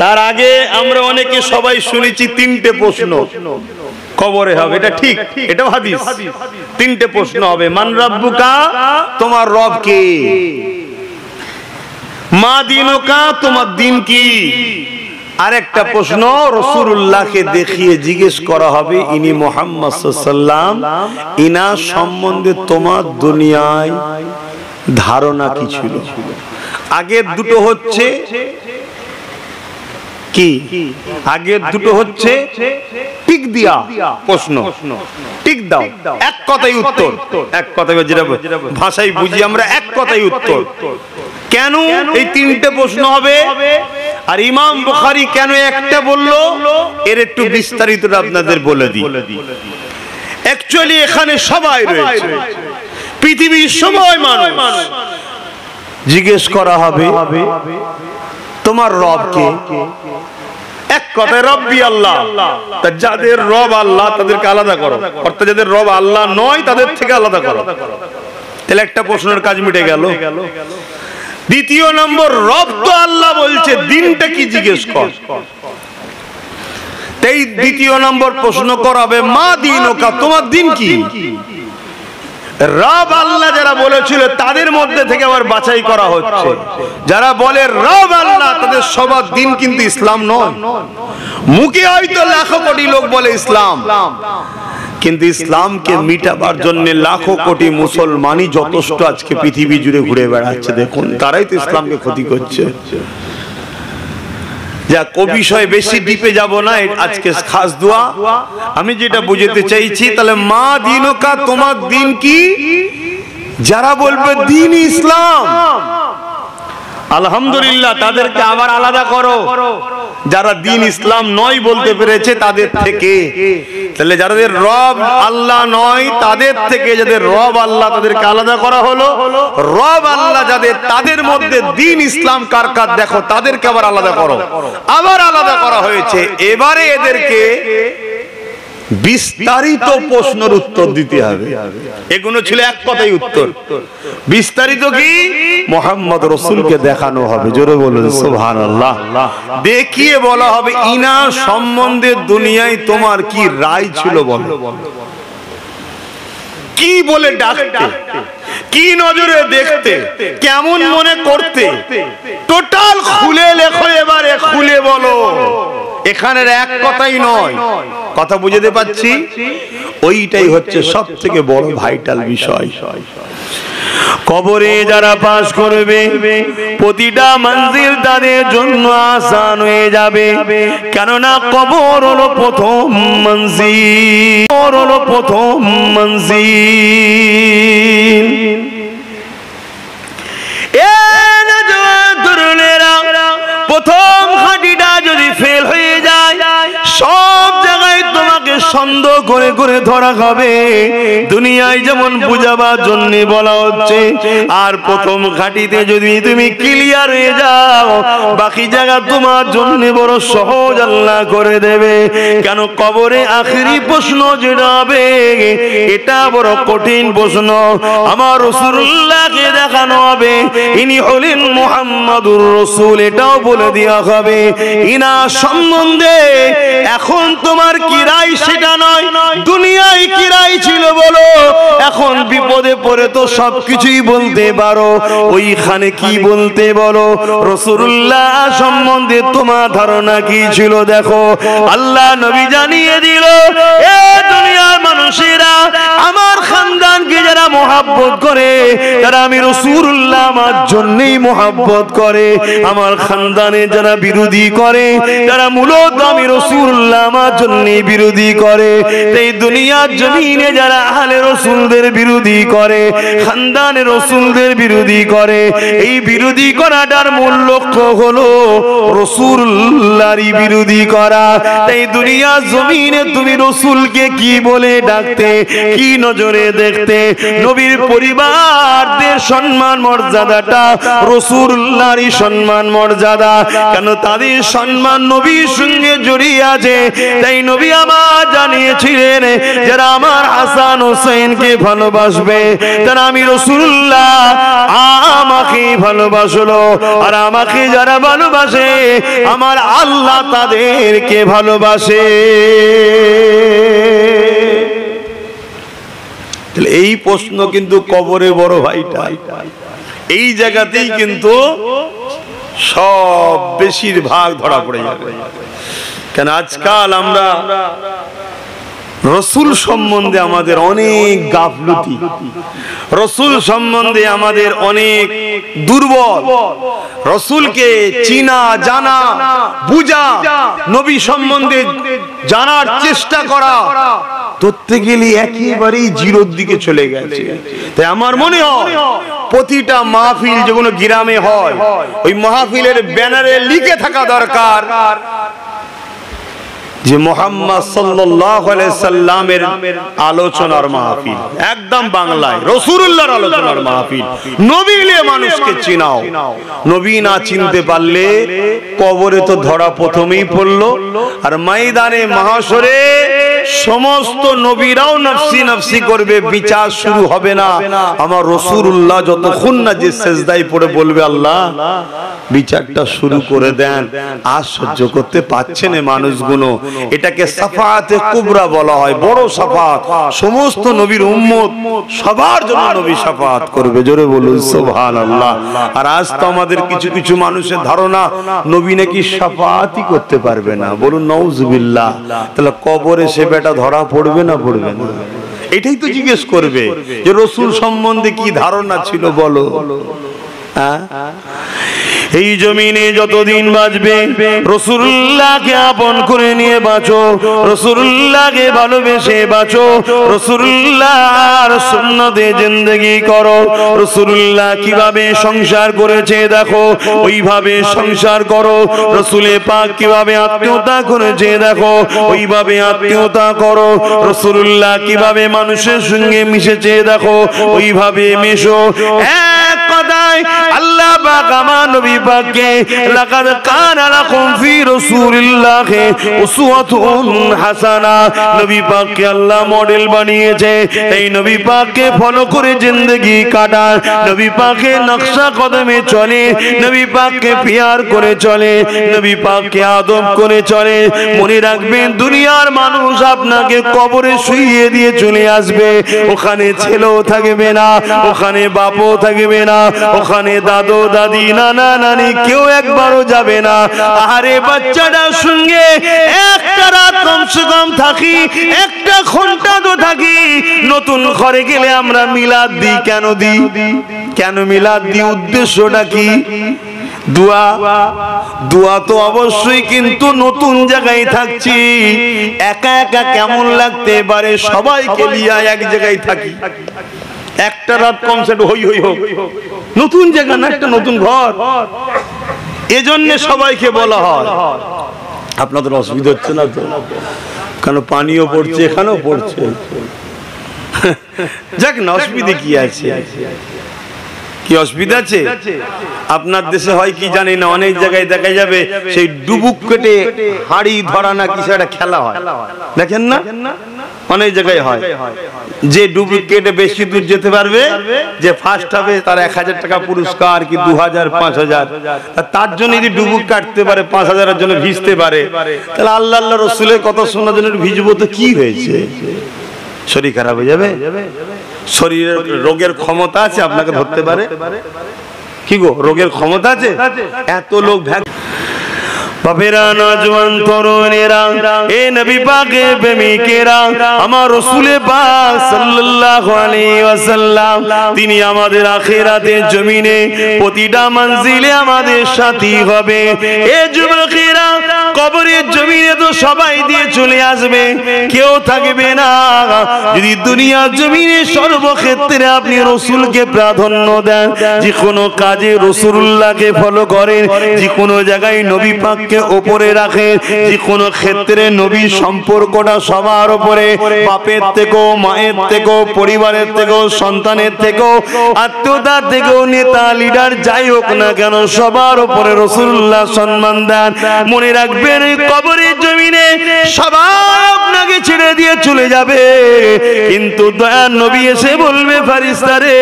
তার আগে আমরা অনেকে সবাই শুনেছি তিনটে প্রশ্ন কবরে হবে, এটা ঠিক, এটাও হাদিস। তিনটে প্রশ্ন হবে, মান রাব্বুকা, তোমার রব কে, মা দীনুকা, তোমার দিন কি, আরেকটা প্রশ্ন রাসূলুল্লাহকে দেখিয়ে জিজ্ঞেস করা হবে, ইনি মুহাম্মদ সাল্লাল্লাহু আলাইহি ওয়াসাল্লাম, ইনা সম্বন্ধে তোমার দুনিয়ায় ধারণা কি ছিল? আগের দুটো হচ্ছে কি? আগের দুটো হচ্ছে টিক দিয়া প্রশ্ন, টিক দাও, এক কথাই উত্তর, এক কথাই যেটা ভাষায় বুঝি আমরা, এক কথাই উত্তর। কেন এই তিনটে প্রশ্ন হবে? আর ইমাম বুখারী কেন একটা বললো, এর একটু বিস্তারিত আপনাদের বলে দিই। অ্যাকচুয়ালি এখানে সবাই রয়েছে, পৃথিবীর সবাই মানুষ। জিজ্ঞেস করা হবে তোমার রব কে? এক কথায় রব্বি আল্লাহ। তা যাদের রব আল্লাহ তাদেরকে আলাদা করো, অর্থাৎ যাদের রব আল্লাহ নয় তাদের থেকে আলাদা করো। তাহলে একটা প্রশ্নের কাজ মিটে গেল। দ্বিতীয় নম্বর, রব তো আল্লাহ বলছে, দিনটা কি জিজ্ঞেস কর। এই দ্বিতীয় নম্বর প্রশ্ন করাবে, মা দীনুকা, তোমার দিন কি। রব আল্লাহ যারা বলেছিল তাদের মধ্যে থেকে আবার বাছাই করা হচ্ছে, যারা বলে রব আল্লাহ তাদের সবার দিন কিন্তু ইসলাম নয়। মুখে হয়তো লাখো কোটি লোক বলে ইসলাম, কিন্তু ইসলামকে মিটাবার জন্য লাখো কোটি মুসলমানই যথেষ্ট আজকে পৃথিবী জুড়ে ঘুরে বেড়াচ্ছে। দেখুন, তারাই তো ইসলামকে ক্ষতি করছে। যাক, ও বিষয়ে বেশি ডিপে যাব না, আজকে খাস দোয়া। আমি যেটা বুঝাতে চাইছি, তাহলে মা দীনুকা, তোমার দিন কি। যারা বলবে দিন ইসলাম, আলহামদুলিল্লাহ, তাদেরকে আবার আলাদা করো। যারা দিন ইসলাম নয় বলতে পেরেছে তাদের থেকে, তাহলে যাদের রব আল্লাহ নয় তাদের থেকে যাদের রব আল্লাহ তাদেরকে আলাদা করা হলো। রব আল্লাহ যাদের, তাদের মধ্যে দিন ইসলাম কার কার দেখো, তাদেরকে আবার আলাদা করো। আবার আলাদা করা হয়েছে। এবারে এদেরকে বিস্তারিত প্রশ্নের উত্তর দিতে হবে। এগুলো ছিল এক কথাই উত্তর। বিস্তারিত কি? মুহাম্মদ রাসূলকে দেখানো হবে। জোরে বলুন সুবহানাল্লাহ। দেখিয়ে বলা হবে, ইনা সম্বন্ধে দুনিয়ায় তোমার কি রায় ছিল বলো। কি বলে ডাকতে, কি নজরে দেখতে, কেমন মনে করতে, টোটাল খুলে লেখো। এবারে খুলে বলো। এখানের এক কথাই নয়, কথা বুঝতে পাচ্ছি? ওইটাই হচ্ছে সব থেকে বড় ভাইটাল বিষয়। কবরে যারা বাস করবে প্রতিটা মঞ্জিল তাদের জন্য আসান হয়ে যাবে, কেননা কবর হলো প্রথম মঞ্জিল, কবর হলো প্রথম মঞ্জিল। প্রথম হাঁটিটা যদি ফেল হয়ে যায় সব জায়গায় তোমাকে সন্দেহ করে করে ধরা হবে। দুনিয়ায় যেমন বুঝাবার জন্য বলা হচ্ছে, আর প্রথম ঘাটিতে যদি তুমি ক্লিয়ার হয়ে যাও বাকি জায়গা তোমার জন্য বড় সহজ আল্লাহ করে দেবে। কেন কবরে আখেরি প্রশ্ন যেটা হবে এটা বড় কঠিন প্রশ্ন। আমার রাসূলুল্লাহকে দেখানো হবে ইনি হলেন মুহাম্মাদুর রাসূল, এটাও বলে দেওয়া হবে। ইনা সম্বন্ধে এখন তোমার কি রায় সেটা নয়, দুনিয়ায় কি রায় ছিল বলো, এখন বিপদে পড়ে তো সবকিছুই বলতে পারো, ওইখানে কি বলতে বলো। রাসূলুল্লাহ সম্বন্ধে তোমার ধারণা কি ছিল দেখো, আল্লাহ নবী জানিয়ে দিল, এ দুনিয়ার মানুষেরা আমার খানদানকে যারা মহব্বত করে, যারা আমি রাসূলুল্লাহ আমার জন্যই মহব্বত করে, আমার খানদানে যারা বিরোধী করে, যারা মূলত আমি রাসূলুল্লাহ আমার জন্যই বিরোধী করে, এই দুনিয়ার জমিনে যারা আহলে রাসূলদের বিরোধী করে, খানদানে রাসূলদের বিরোধী করে, এই বিরোধী করাটার মূল লক্ষ্য হলো রাসূলুল্লাহরই বিরোধী করা। তাই দুনিয়ার জমিনে তুমি রাসূলকে কি বলে ডাকতে, কি নজরে দেখতে, নবীর পরিবারদের সম্মান মর্যাদাটা রাসূলুল্লাহরই সম্মান মর্যাদা, কেন তাদের সম্মান নবীর সঙ্গে জড়িয়ে আছে। তাই নবী আমার জানিয়েছিলেন যারা আমার হাসান হোসেনকে ভালোবাসবে তারা আমি রাসূলুল্লাহ আমাকে ভালোবাসলো, আর আমাকে যারা ভালোবাসে আমার আল্লাহ তাদেরকে ভালোবাসে। এই প্রশ্ন কিন্তু কবরে বড় ভাইটা, এই জায়গাতেই কিন্তু সব বেশিরভাগ ধরা পড়ে যাবে। কেন আজকাল আমরা রসুল সম্বন্ধে আমাদের অনেক গাফলতি, রসুল সম্বন্ধে আমাদের অনেক দুর্বল, রসুলকে চিনা জানা বুঝা নবী সম্বন্ধে জানার চেষ্টা করা ধরতে গেলে একেবারেই জিরোর দিকে চলে গেছে। তাই আমার মনে হয় প্রতিটা মাহফিল যেগুলো গ্রামে হয় ওই মাহফিলের ব্যানারে লিখে থাকা দরকার যে মুহাম্মদ সাল্লাল্লাহু আলাইহি সাল্লামের আলোচনার মাহফিল, একদম বাংলায় রাসূলুল্লাহর আলোচনার মাহফিল। নবীলে মানুষকে চিনাও, নবী না চিনতে পারলে কবরে তো ধরা প্রথমেই পড়লো, আর ময়দানে মাহশরে সমস্ত নবীরাও নফসি নফসি করবে, বিচার শুরু হবে না। আমার রাসূলুল্লাহ যতক্ষণ না যে সেজদায় পড়ে বলবে আল্লাহ বিচারটা শুরু করে দেন, আর সহ্য করতে পারছে না মানুষগুলো, এটাকে সাফাতে কুবরা বলা হয়, বড় সাফাত। সমস্ত নবীর উম্মত সবার জন্য নবী সাফাত করবে, জোরে বলুন সুবহানাল্লাহ। আর আজ তো আমাদের কিছু কিছু মানুষের ধারণা নবী নাকি সাফাতই করতে পারবে না, বলুন নাউজুবিল্লাহ। তাহলে কবরে সে বেটা ধরা পড়বে না পড়বে না? এটাই তো জিজ্ঞেস করবে যে রাসূল সম্বন্ধে কি ধারণা ছিল বলো। এই জমিনে যতদিন বাঁচবে রাসূলুল্লাহকে আপন করে নিয়ে বাঁচো, রাসূলুল্লাহকে ভালোবেসে বাঁচো, রাসূলুল্লাহর সুন্নতে জিন্দেগি করো। রাসূলুল্লাহ কিভাবে সংসার করেছে দেখো, ওইভাবে সংসার করো। রাসূলে পাক কিভাবে আত্মীয়তা করেছে দেখো, ওইভাবে আত্মীয়তা করো। রাসূলুল্লাহ কিভাবে মানুষের সঙ্গে মিশেছে দেখো, ওইভাবে মেশো। এক কথায় আল্লাহ পাক আমার নবী পাককে লাকাদ কানা লাকুম ফি রাসূলিল্লাহি উসওয়াতুন হাসানা, নবী পাককে আল্লাহ মডেল বানিয়েছে। এই নবী পাককে ফলো করে জিন্দেগি কাটান, নবী পাকের নকশা কদমে চলে, নবী পাককে পিয়ার করে চলে, নবী পাককে আদব করে চলে। মনে রাখবেন দুনিয়ার মানুষ আপনাকে কবরে শুইয়ে দিয়ে চলে আসবে, ওখানে ছেলেও থাকবে না, ওখানে বাপও থাকবে না, ওখানে দাদু দাদি নানা নানি কেউ একবারও যাবে না। আরে বাচ্চাটার সঙ্গে একটা রাত কমসে কম থাকি, একটা ঘন্টা তো থাকি। নতুন ঘরে গেলে আমরা মিলাদ দিই, কেন দিই? কেন মিলাদ দিয়ে উদ্দেশ্যটা কি? দোয়া। দোয়া তো অবশ্যই, কিন্তু নতুন জায়গায় থাকছি, একা একা কেমন লাগতে পারে, সবাইকে নিয়ে এক জায়গায় থাকি, একটা রাত কম সেট হই হই হোক, নতুন জায়গা না, একটা নতুন ঘর, এজন্য সবাইকে বলা হয়। আপনাদের অসুবিধা হচ্ছে না তো? কেন পানিও পড়ছে, এখানেও পড়ছে, যাক না, অসুবিধা কি আছে? কি অসুবিধা আছে? আপনার দেশে হয় কি জানি না, অনেক জায়গায় দেখা যাবে সেই ডুবুক কেটে হাড়ি ধরা না কিছু একটা খেলা হয়, দেখেন না? অনেক জায়গায় হয়, যে ডুবুক কেটে বেশি দূর যেতে পারবে, যে ফার্স্ট হবে তার 1000 টাকা পুরস্কার, কি 2000, 5000। তার জন্য যদি ডুবুক কাটতে পারে, 5000-এর জন্য ভিজতে পারে, তাহলে আল্লাহ আল্লাহ রসুলের কথা শোনার জন্য ভিজবো তো কি হয়েছে? শরীর খারাপ হয়ে যাবে? শরীরের রোগের ক্ষমতা আছে আপনাকে ধরতে পারে? কি গো, রোগের ক্ষমতা আছে? এত লোক বাপেরা, নওজওয়ান তরুণেরা, এ নবী পাকের প্রেমিকেরা, আমার রাসূল পাক সাল্লাল্লাহু আলাইহি ওয়াসাল্লাম তিনি আমাদের আখিরাতের জমিনে প্রতিটা মঞ্জিলে আমাদের সাথী হবে। এ যুবকেরা, কবরের জমিনে তো সবাই দিয়ে চলে আসবে, কেউ থাকবে না। যদি দুনিয়ার জমিনে সর্বক্ষেত্রে আপনি রাসূলকে প্রাধান্য দেন, যে কোনো কাজে রাসূলুল্লাহকে ফলো করেন, যে কোনো জায়গায় নবী পাককে উপরে রাখেন, যে কোনো ক্ষেত্রে নবীর সম্পর্কটা সবার উপরে, বাপের থেকেও, মায়ের থেকেও, পরিবারের থেকেও, সন্তানের থেকেও, আত্মীয়তার থেকেও, নেতা লিডার যাই হোক না কেন, সবার উপরে রাসূলুল্লাহ সম্মান দেন। মনে রাখবেন, কবরের জমিনে সবাই আপনাকে ছেড়ে দিয়ে চলে যাবে, কিন্তু দয়ার নবী এসে বলবে, ফেরেশতারে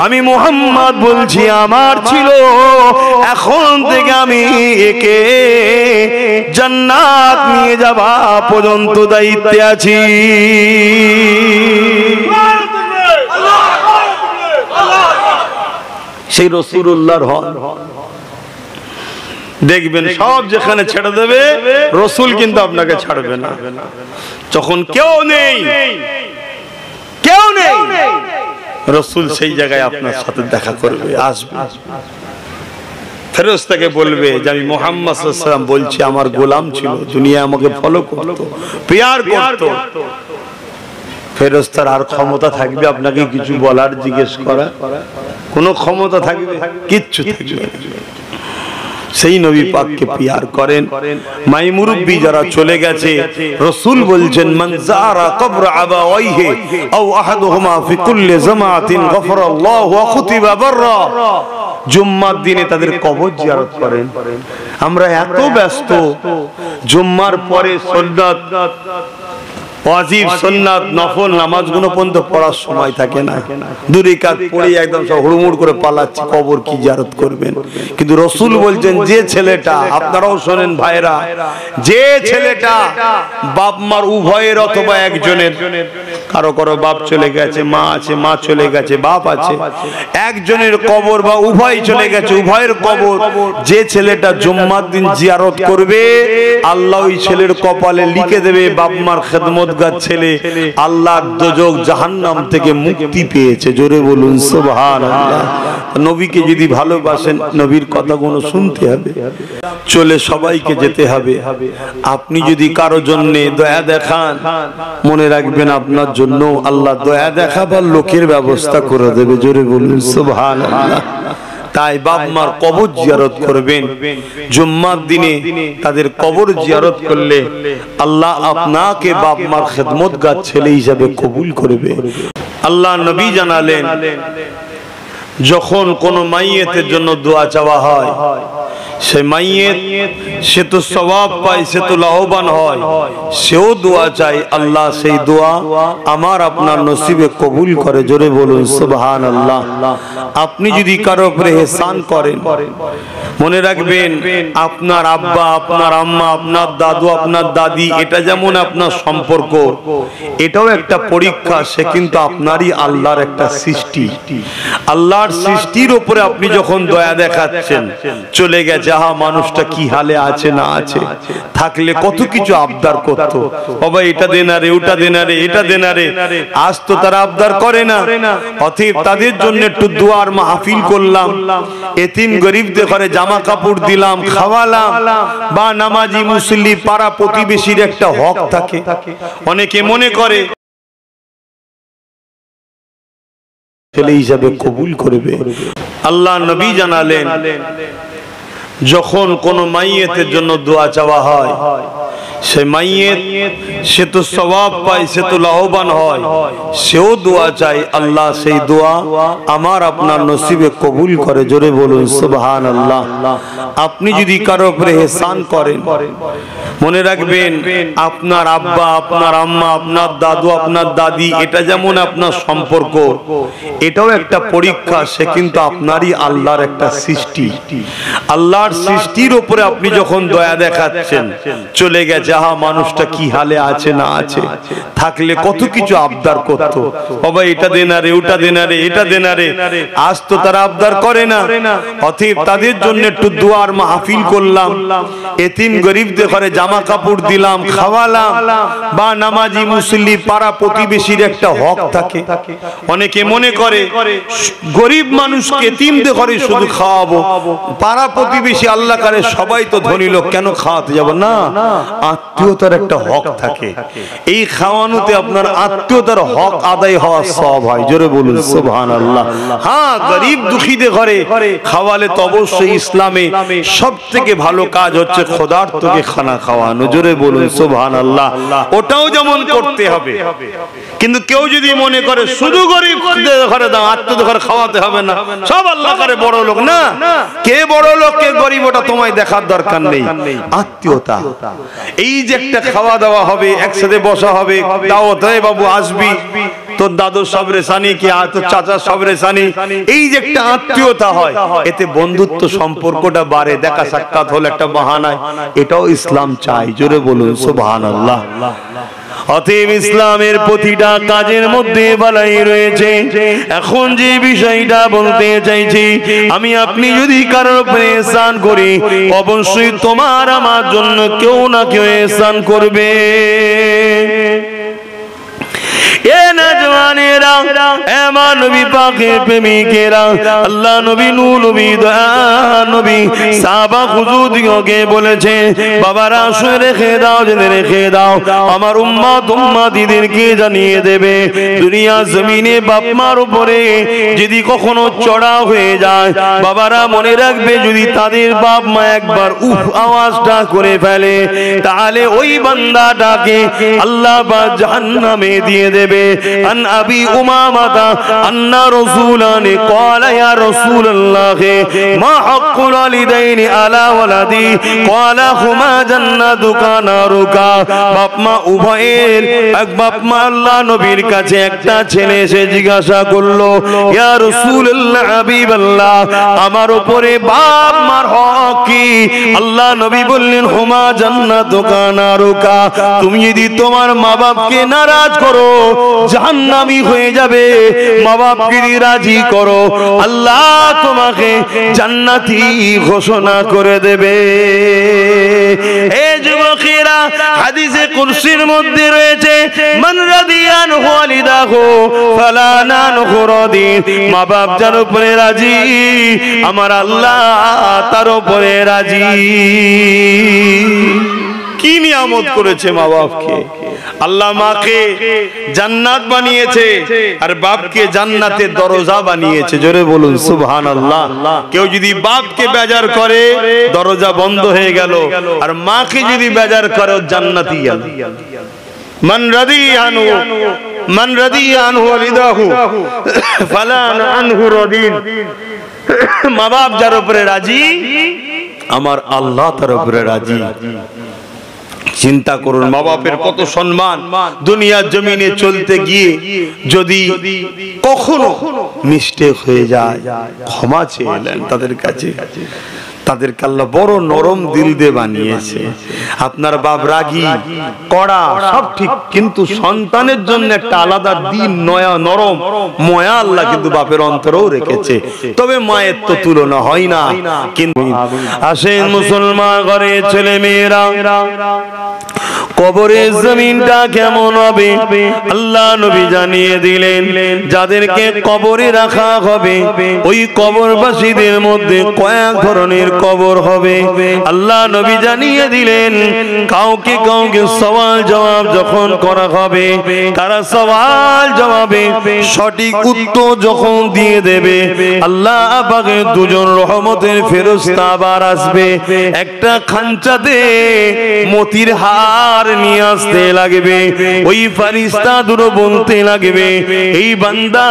আমি মুহাম্মদ বলছি, আমার ছিল, এখন থেকে আমি একে জান্নাত নিয়ে যাওয়া পর্যন্ত দায়িত্বে আছি। সেই রাসূলুল্লাহর হন দেখবেন, সব যেখানে ছেড়ে দেবে, রাসূল কিন্তু আপনাকে ছাড়বে না। যখন কেউ নেই, কেউ নেই, রাসূল সেই জায়গায় আপনার সাথে দেখা করবে, আসবে। ফেরেশতাকে বলবে যে আমি মুহাম্মদ সাল্লাল্লাহু আলাইহি ওয়াসাল্লাম বলছি, আমার গোলাম ছিল, দুনিয়া আমাকে ফলো করত, প্যার করত। ফেরেশতার আর ক্ষমতা থাকবে আপনাকে কিছু বলার, জিজ্ঞেস করা? কোনো ক্ষমতা থাকবে? কিচ্ছু থাকবে না। সেই নবী পাককে প্যার করেন। মাই মুরব্বি যারা চলে গেছে, রাসূল বলছেন, মান যারা কবর আবাওয়াইহি আও আহাদুহুমা ফি কুল্লি জামাতিন গফরাল্লাহু ওয়া খুতিবা বাররা। জুম্মার দিনে তাদের কবর জিয়ারত করেন। আমরা এত ব্যস্ত, জুম্মার পরে সুন্নাত, ওয়াজিব, সুন্নাত, নফল নামাজগুলো পর্যন্ত পড়ার সময় থাকে না, দুই রাকাত পড়ে একদম সব হুড়মুড় করে পালাচ্ছি, কবর কি জিয়ারত করবেন? কিন্তু রাসূল বলছেন, যে ছেলেটা, আপনারাও শোনেন ভাইরা, যে ছেলেটা বাপ মার উভয়ের অথবা একজনের, কারো কারো বাপ চলে গেছে, মা আছে, মা চলে গেছে, বাপ আছে, একজনের কবর বা উভয় চলে গেছে, উভয়ের কবর, যে ছেলেটা জুম্মার দিন জিয়ারত করবে, আল্লাহ ওই ছেলের কপালে লিখে দেবে, বাপ মার খেদমত ছেলে আল্লাহর দোজখ জাহান্নাম থেকে মুক্তি পেয়েছে। জোরে বলুন সুবহানাল্লাহ। নবীকে যদি ভালোবাসেন, নবীর কথাগুলো শুনতে হবে, চলে সবাইকে যেতে হবে। আপনি যদি কারো জন্য দয়া দেখান, মনে রাখবেন আপনার জন্য আল্লাহ দয়া দেখাবার লোকের ব্যবস্থা করে দেবে। জোরে বলুন সুবহানাল্লাহ। তাই বাপ মার কবর জিয়ারত করবেন। জুম্মার দিনে তাদের কবর জিয়ারত করলে আল্লাহ আপনাকে বাপ মার খেদমতগার ছেলে হিসাবে কবুল করবে। আল্লাহ নবী জানালেন, যখন কোন মাইয়েতের জন্য দোয়া চাওয়া হয়, সে মাইয়েত, সে তো সওয়াব পায়, সে তো লাভবান হয়, সেও দোয়া চাই, আল্লাহ সেই দোয়া আমার আপনার নসিবে কবুল করে। জোরে বলুন সুবহানাল্লাহ। আপনি যদি কারো উপরে ইহসান করেন, মনে রাখবেন, আপনার আব্বা, আপনার আম্মা, আপনার দাদু, আপনার দাদি, এটা যেমন আপনার সম্পর্ক, এটাও একটা পরীক্ষা। সে কিন্তু আপনারই আল্লাহর একটা সৃষ্টি। আল্লাহর সৃষ্টির উপরে আপনি যখন দয়া দেখাচ্ছেন, চলে গেছে, আহা মানুষটা কি হালে আছে না আছে, থাকলে কত কিছু আবদার করতো, বাবা এটা দে না রে, ওটা দে না রে, এটা দে না রে, আজ তো তারা আবদার করে না। অতএব তাদের জন্য একটু দুয়ার মাহফিল করলাম, এতিম গরিবদের ঘরে জামা কাপড় দিলাম, খাওয়ালাম, বা নামাজি মুসল্লি পাড়া প্রতিবেশীর একটা হক থাকে। অনেকে মনে করে ছেলে হিসাবে কবুল করবে। আল্লাহ নবী জানালেন, যখন কোন মাইয়েতের জন্য দোয়া চাওয়া হয়, সে মাইয়েত সে তো সওয়াব পায়, সে তো লাভবান হয়, সেও দোয়া চায়, আল্লাহ সেই দোয়া আমার আপনার নসিবে কবুল করে। জোরে বলুন সুবহানাল্লাহ। আপনি যদি কারো উপরে ইহসান করেন, মনে রাখবেন, আপনার আব্বা, আপনার আম্মা, আপনার দাদু, আপনার দাদি, এটা যেমন আপনার সম্পর্ক, এটাও একটা পরীক্ষা। সে কিন্তু আপনারই আল্লাহর একটা সৃষ্টি। আল্লাহর সৃষ্টির উপরে আপনি যখন দয়া দেখাচ্ছেন, চলে গেছে, আহা মানুষটা কি হালে আছে না আছে, থাকলে কত কিছু আবদার করতো, বাবা এটা দে না রে, ওটা দে না রে, এটা দে না রে, আজ তো তারা আবদার করে না। অতএব তাদের জন্য একটু দুয়ার মাহফিল করলাম, এতিম গরিবদের ঘরে জামা কাপড় দিলাম, খাওয়ালাম, বা নামাজি মুসল্লি পাড়া প্রতিবেশীর একটা হক থাকে। অনেকে মনে করে গরিব মানুষকে এতিমদের ঘরে শুধু খাওয়াবো, পাড়া প্রতিবেশী আল্লাহ করে সবাই তো ধনী লোক, কেন খাওয়াতে যাব না? আত্মীয়তার একটা হক থাকে, এই খাওয়ানোতে আপনার আত্মীয়তার হক আদায় হওয়া সব হয়। জোরে বলুন সুবহানাল্লাহ। হ্যাঁ, গরিব দুঃখীদের ঘরে খাওয়ালে তো অবশ্যই ইসলামে সব থেকে ভালো কাজ হচ্ছে খোদার্থকে খানা খাওয়ানো। জোরে বলুন সুবহানাল্লাহ। ওটাও যেমন করতে হবে, কিন্তু কেউ যদি মনে করে শুধু গরিবদের ঘরে দাও, আত্মীয়দের ঘরে খাওয়াতে হবে না, সব আল্লাহ করে বড় লোক, না, কে বড় লোক কে গরিব ওটা তোমায় দেখার দরকার নেই। আত্মীয়তা, এই যে একটা খাওয়া দাওয়া হবে, একসাথে বসা হবে, দাওয়াত, বাবু আসবি, তোর দাদু সবরে সানি কি তোর চাচা সবরে সানি, এই যে একটা আত্মীয়তা হয়, এতে বন্ধুত্ব সম্পর্কটা বাড়ে। দেখা সাক্ষাৎ হলো একটা বাহানায়, এটাও ইসলাম চাই। জোরে বলুন সুবহানাল্লাহ। অতএব ইসলামের প্রতিটা কাজের মধ্যে ভালাই রয়েছে। এখন যে বিষয়টা বলতে চাইছি, আমি আপনি যদি কারোর উপরে ইহসান করি, অবশ্যই তোমার আমার জন্য কেউ না কেউ ইহসান করবে। এ নজওয়ানেরা, আমার নবী পাকের প্রেমিকেরা, আল্লাহ নবী, নূর নবী, দয়া নবী, সাহাবা হুজুরদিগকে বলেছে, বাবারা শুনে রেখে দাও, জেনে রেখে দাও, আমার উম্মত উম্মতিদেরকে জানিয়ে দেবে, দুনিয়া জমিনে বাপ মার উপরে যদি কখনো চড়া হয়ে যায়, বাবারা মনে রাখবে, যদি তাদের বাপ মা একবার উফ আওয়াজটা করে ফেলে, তাহলে ওই বান্দাটাকে আল্লাহ পাক জাহান্নামে দিয়ে দেবে। আন আবি উমামাতা আন্না রাসূলান ক্বালা ইয়া রাসূলুল্লাহ মা হাক্কুল ওয়ালিদাইনি আলা ওয়ালাদি ক্বালা হুমা জান্নাতুকা নারুকা। বাপ মা উভয়ের, এক বাপ মা আল্লাহ নবীর কাছে একটা ছেলে এসে জিজ্ঞাসা করলো, ইয়া রাসূলুল্লাহ, হাবিবাল্লাহ, আমার উপরে বাপ মার হক কি? আল্লাহ নবী বললেন, হুমা জান্নাতুকা নারুকা, তুমি যদি তোমার মা বাপকে নারাজ করো জাহান্নামী হয়ে যাবে, মা বাপকে রাজি করো আল্লাহ তোমাকে জান্নাতি ঘোষণা করে দেবে। হে যুবকেরা, হাদিসে কুরসির মধ্যে রয়েছে, মান রাদিয়ান ওয়ালিদাহু ফালা নানহু রাদি, মা বাপ যার উপরে রাজি, আমার আল্লাহ তার উপরে রাজি। কি নিয়ামত করেছে মা বাপকে! আল্লাহ মাকে জান্নাত বানিয়েছে আর বাপকে জান্নাতের দরজা বানিয়েছে। জোরে বলুন সুবহানাল্লাহ। কেউ যদি বাপকে বেজার করে, দরজা বন্ধ হয়ে গেল, আর মাকে যদি বেজার করে, জান্নাতি গেল। মান রাদিয়ানহু, মান রাদিয়ানহু ওয়ালিদাহু ফালা আনহু রাদিন, মা বাপ যার উপরে রাজি, আমার আল্লাহ তার উপরে রাজি। চিন্তা করুন, মা বাপের কত সম্মান। দুনিয়ার জমিনে চলতে গিয়ে যদি কখনো মিস্টেক হয়ে যায়, ক্ষমা চেয়ে নেন তাদের কাছে, তাদেরকে আল্লাহ বড় নরম দিল দিয়ে বানিয়েছে। আপনার বাপ রাগী কড়া সব ঠিক, কিন্তু সন্তানের জন্য একটা আলাদা দিল নরম ময়া আল্লাহ কিন্তু বাপের অন্তরেও রেখেছে। তবে মায়ের তো তুলনা হয় না। কিন্তু আসেন মুসলমান ঘরে ছেলে মেয়েরা, কবরের জমিনটা কেমন হবে আল্লাহ নবী জানিয়ে দিলেন। যাদেরকে কবরে রাখা হবে ওই কবরবাসীদের মধ্যে কয়েক ধরনের কবর হবে আল্লাহ নবী জানিয়ে দিলেন। কাউকে কাউকে সওয়াল জবাব যখন করা হবে, তারা সওয়াল জবাবে সঠিক উত্তর যখন দিয়ে দেবে, আল্লাহ পাকের দুজন রহমতের ফেরেশতা আবার আসবে, একটা খাঞ্চাতে মতির হার নিয়ে আসতে লাগবে। ওই ফেরেশতা দুটো বলতে লাগবে, এই বান্দা